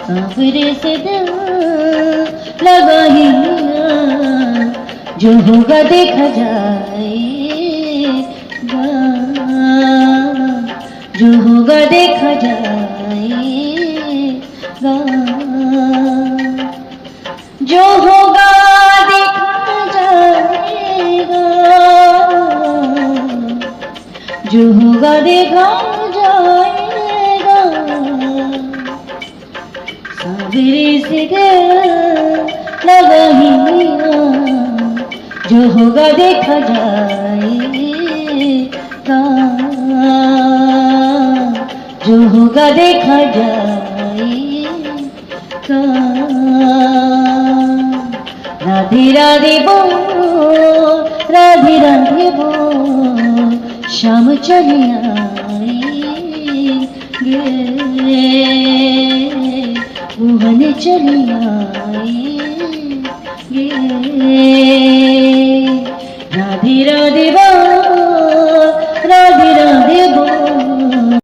सांवरे से दिल लगा ही ना, जो होगा देखा जाएगा, जो होगा देखा जाएगा, जो होगा देखा जाएगा, जो होगा देखा जाएगा। सांवरे से दिल लगा ही ना, जो होगा देखा जाएगा, जो होगा देखा जाएगा। राधे राधे बोल, राधे राधे बोल, शाम चली आएंगे, मोहन चली आएंगे।